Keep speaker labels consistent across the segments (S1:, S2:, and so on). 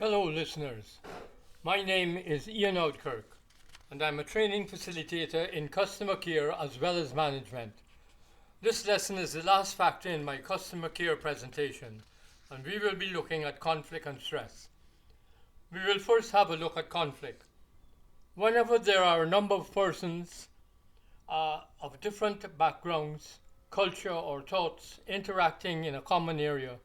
S1: Hello, listeners. My name is Ian Oudkirk, and I'm a training facilitator in customer care as well as management. This lesson is the last factor in my customer care presentation, and we will be looking at conflict and stress. We will first have a look at conflict. Whenever there are a number of persons of different backgrounds, culture, or thoughts interacting in a common area,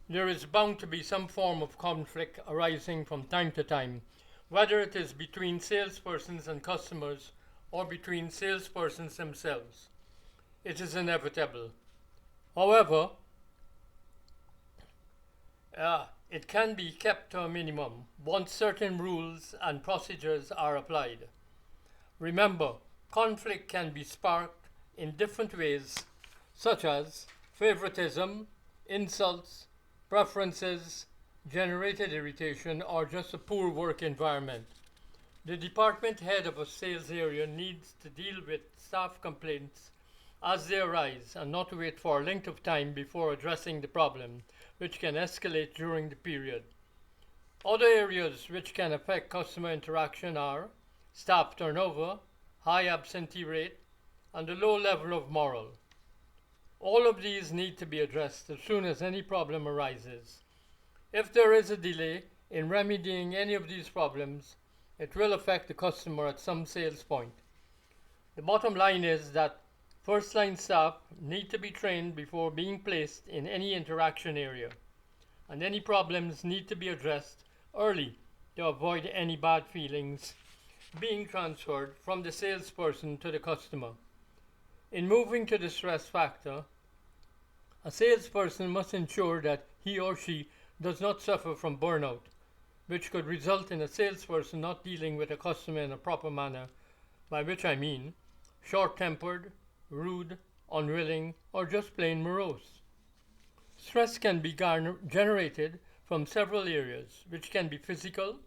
S1: there is bound to be some form of conflict arising from time to time, whether it is between salespersons and customers or between salespersons themselves. It is inevitable. However, it can be kept to a minimum once certain rules and procedures are applied. Remember, conflict can be sparked in different ways, such as favoritism, insults, preferences, generated irritation, or just a poor work environment. The department head of a sales area needs to deal with staff complaints as they arise and not wait for a length of time before addressing the problem, which can escalate during the period. Other areas which can affect customer interaction are staff turnover, high absentee rate, and a low level of morale. All of these need to be addressed as soon as any problem arises. If there is a delay in remedying any of these problems, it will affect the customer at some sales point. The bottom line is that first-line staff need to be trained before being placed in any interaction area, and any problems need to be addressed early to avoid any bad feelings being transferred from the salesperson to the customer. In moving to the stress factor, a salesperson must ensure that he or she does not suffer from burnout, which could result in a salesperson not dealing with a customer in a proper manner, by which I mean short-tempered, rude, unwilling, or just plain morose. Stress can be generated from several areas, which can be physical,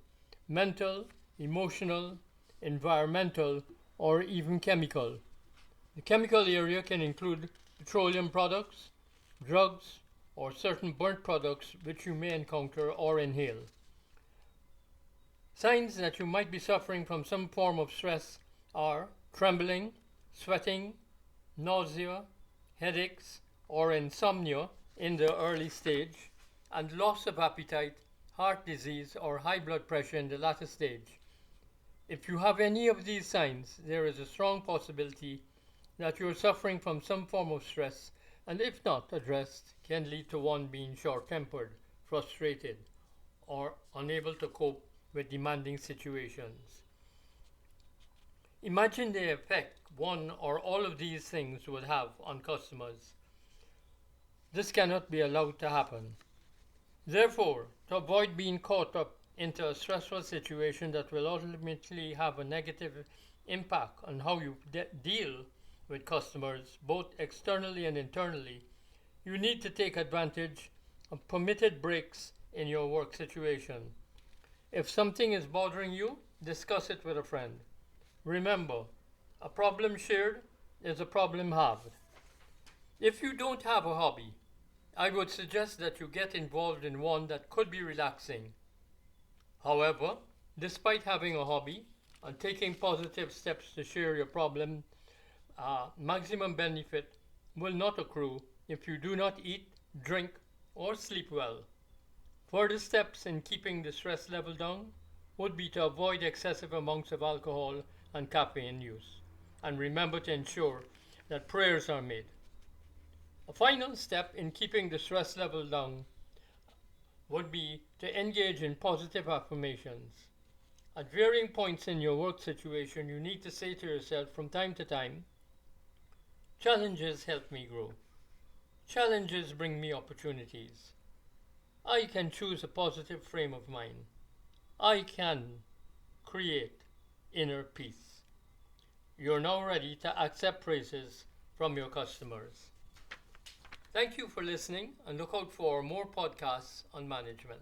S1: mental, emotional, environmental, or even chemical. The chemical area can include petroleum products, drugs, or certain burnt products which you may encounter or inhale. Signs that you might be suffering from some form of stress are trembling, sweating, nausea, headaches, or insomnia in the early stage, and loss of appetite, heart disease, or high blood pressure in the latter stage. If you have any of these signs, there is a strong possibility that you are suffering from some form of stress, and if not addressed, can lead to one being short-tempered, frustrated, or unable to cope with demanding situations. Imagine the effect one or all of these things would have on customers. This cannot be allowed to happen. Therefore, to avoid being caught up into a stressful situation that will ultimately have a negative impact on how you deal with customers, both externally and internally, you need to take advantage of permitted breaks in your work situation. If something is bothering you, discuss it with a friend. Remember, a problem shared is a problem halved. If you don't have a hobby, I would suggest that you get involved in one that could be relaxing. However, despite having a hobby and taking positive steps to share your problem, maximum benefit will not accrue if you do not eat, drink, or sleep well. Further steps in keeping the stress level down would be to avoid excessive amounts of alcohol and caffeine use, and remember to ensure that prayers are made. A final step in keeping the stress level down would be to engage in positive affirmations. At varying points in your work situation, you need to say to yourself from time to time, challenges help me grow. Challenges bring me opportunities. I can choose a positive frame of mind. I can create inner peace. You're now ready to accept praises from your customers. Thank you for listening and look out for more podcasts on management.